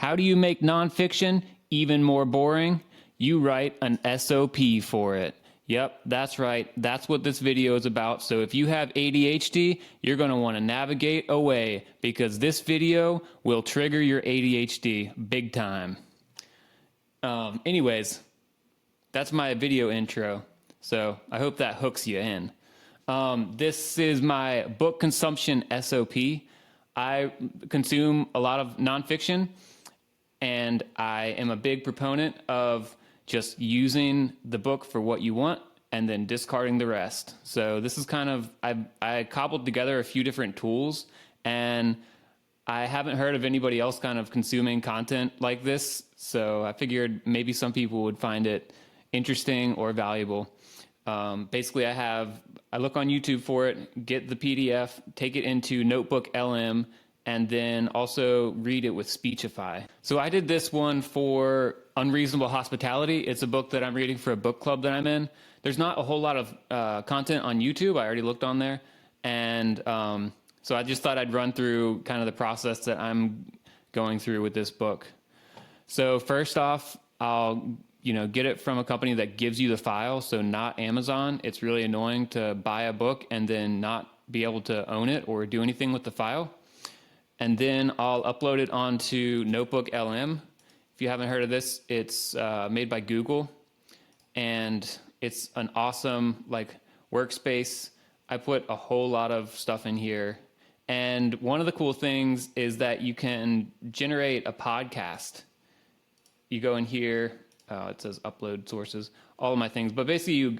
How do you make nonfiction even more boring? You write an SOP for it. Yep, that's right. That's what this video is about. So if you have ADHD, you're going to want to navigate away because this video will trigger your ADHD big time. Anyways, that's my video intro. So I hope that hooks you in. This is my book consumption SOP. I consume a lot of nonfiction, and I am a big proponent of just using the book for what you want and then discarding the rest. So this is kind of, I cobbled together a few different tools, and I haven't heard of anybody else kind of consuming content like this. So I figured maybe some people would find it interesting or valuable. Basically I look on YouTube for it, get the PDF, take it into NotebookLM, and then also read it with Speechify. So I did this one for Unreasonable Hospitality. It's a book that I'm reading for a book club that I'm in. There's not a whole lot of content on YouTube. I already looked on there. And so I just thought I'd run through kind of the process that I'm going through with this book. So first off, I'll get it from a company that gives you the file, so not Amazon. It's really annoying to buy a book and then not be able to own it or do anything with the file. And then I'll upload it onto NotebookLM. If you haven't heard of this, it's made by Google, and it's an awesome workspace. I put a whole lot of stuff in here. And one of the cool things is that you can generate a podcast. You go in here, it says upload sources, all of my things. But basically you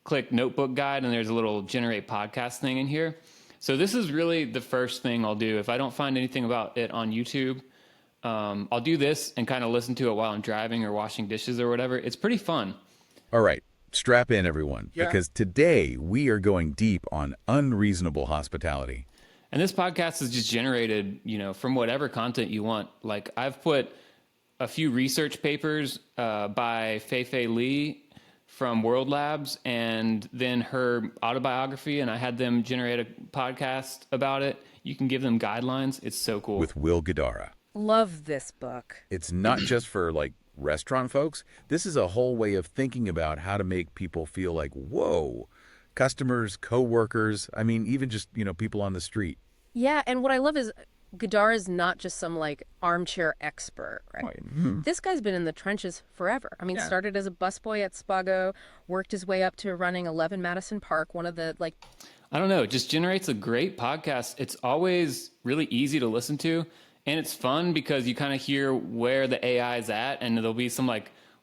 click notebook guide and there's a little generate podcast thing in here. So this is really the first thing I'll do. If I don't find anything about it on YouTube, I'll do this and kind of listen to it while I'm driving or washing dishes or whatever. It's pretty fun. All right, strap in everyone, because today we are going deep on unreasonable hospitality. And this podcast is just generated, from whatever content you want. Like I've put a few research papers by Fei Lee from World Labs, and then her autobiography, and I had them generate a podcast about it. You can give them guidelines. It's so cool. With Will Guidara. Love this book. It's not just for restaurant folks. This is a whole way of thinking about how to make people feel like, whoa, customers, co-workers, even just, people on the street. Yeah, and what I love is Guidara is not just some armchair expert, right? This guy's been in the trenches forever. Started as a busboy at Spago, worked his way up to running 11 Madison Park, one of the I don't know, it just generates a great podcast. It's always really easy to listen to, and it's fun because you kind of hear where the AI is at, and there'll be some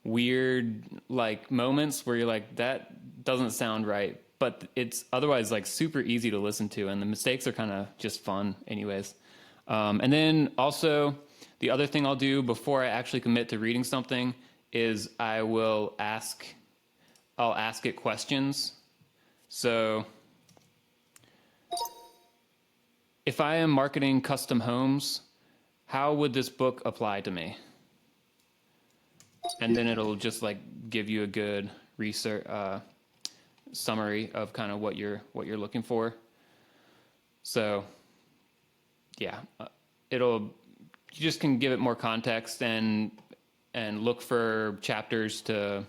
weird moments where you're like, that doesn't sound right. But it's otherwise super easy to listen to, and the mistakes are kind of just fun anyways. And then also the other thing I'll do before I actually commit to reading something is I'll ask it questions. So if I am marketing custom homes, how would this book apply to me? And then it'll just give you a good research summary of kind of what you're looking for. So yeah, you just can give it more context and look for chapters to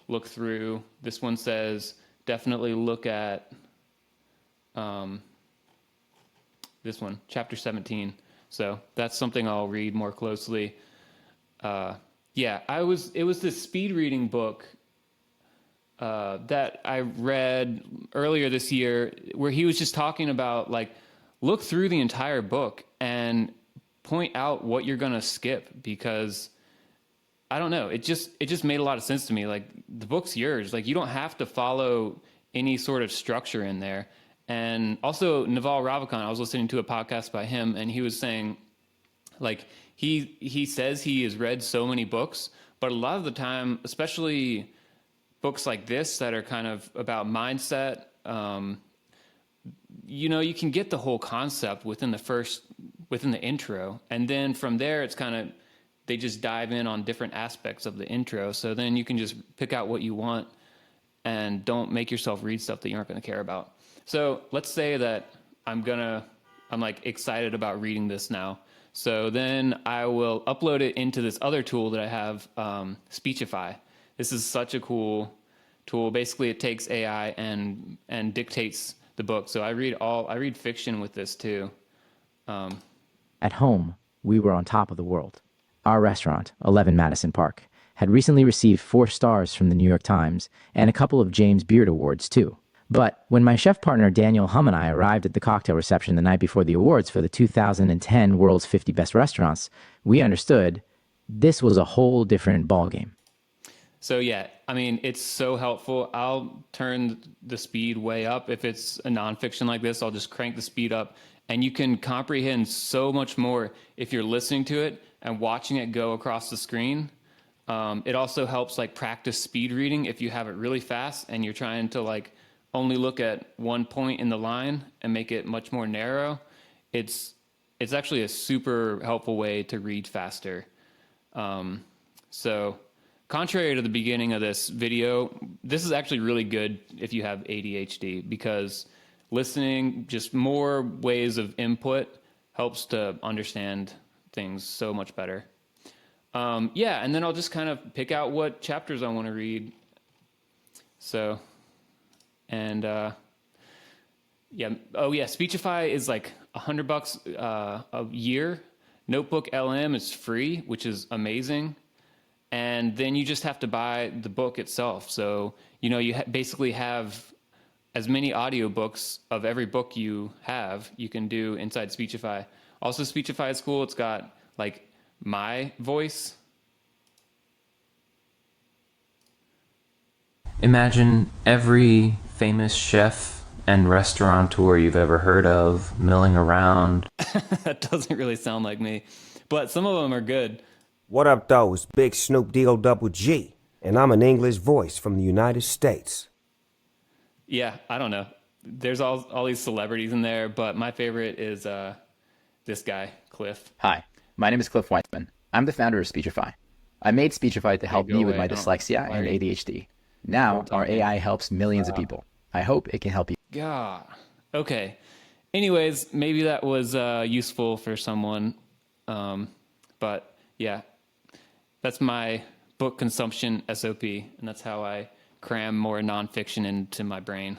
look through. This one says definitely look at this one, chapter 17. So that's something I'll read more closely. It was this speed reading book that I read earlier this year where he was just talking about look through the entire book and point out what you're going to skip, because I don't know, it just made a lot of sense to me. The book's yours. You don't have to follow any sort of structure in there. And also Naval Ravikant, I was listening to a podcast by him, and he was saying he says he has read so many books, but a lot of the time, especially books like this that are kind of about mindset, you can get the whole concept within the intro. And then from there, it's kind of, they just dive in on different aspects of the intro. So then you can just pick out what you want and don't make yourself read stuff that you aren't going to care about. So let's say that I'm excited about reading this now. So then I will upload it into this other tool that I have, Speechify. This is such a cool tool. Basically, it takes AI and dictates the book. So I read fiction with this too. At home, we were on top of the world. Our restaurant, 11 Madison Park, had recently received 4 stars from the New York Times and a couple of James Beard Awards, too. But when my chef partner Daniel Hum and I arrived at the cocktail reception the night before the awards for the 2010 World's 50 Best Restaurants, we understood this was a whole different ballgame. So yeah, I mean, it's so helpful. I'll turn the speed way up. If it's a nonfiction like this, I'll just crank the speed up. And you can comprehend so much more if you're listening to it and watching it go across the screen. It also helps like practice speed reading if you have it really fast and you're trying to like only look at one point in the line and make it much more narrow. It's actually a super helpful way to read faster. So contrary to the beginning of this video, this is actually really good if you have ADHD, because listening, just more ways of input, helps to understand things so much better. Yeah, and then I'll just kind of pick out what chapters I want to read. So, and yeah, oh yeah, Speechify is like $100 a year. NotebookLM is free, which is amazing. And then you just have to buy the book itself. So, you know, you basically have as many audiobooks of every book you have, you can do inside Speechify. Also, Speechify is cool. It's got like my voice. Imagine every famous chef and restaurateur you've ever heard of milling around. That doesn't really sound like me, but some of them are good. What up, though? It's Big Snoop D-O-double-G, and I'm an English voice from the United States. Yeah, I don't know. There's all these celebrities in there, but my favorite is this guy, Cliff. Hi, my name is Cliff Weitzman. I'm the founder of Speechify. I made Speechify to help me with my dyslexia and ADHD. Now, our AI helps millions of people. I hope it can help you. God. Okay. Anyways, maybe that was useful for someone. But yeah, that's my book consumption SOP, and that's how I cram more nonfiction into my brain.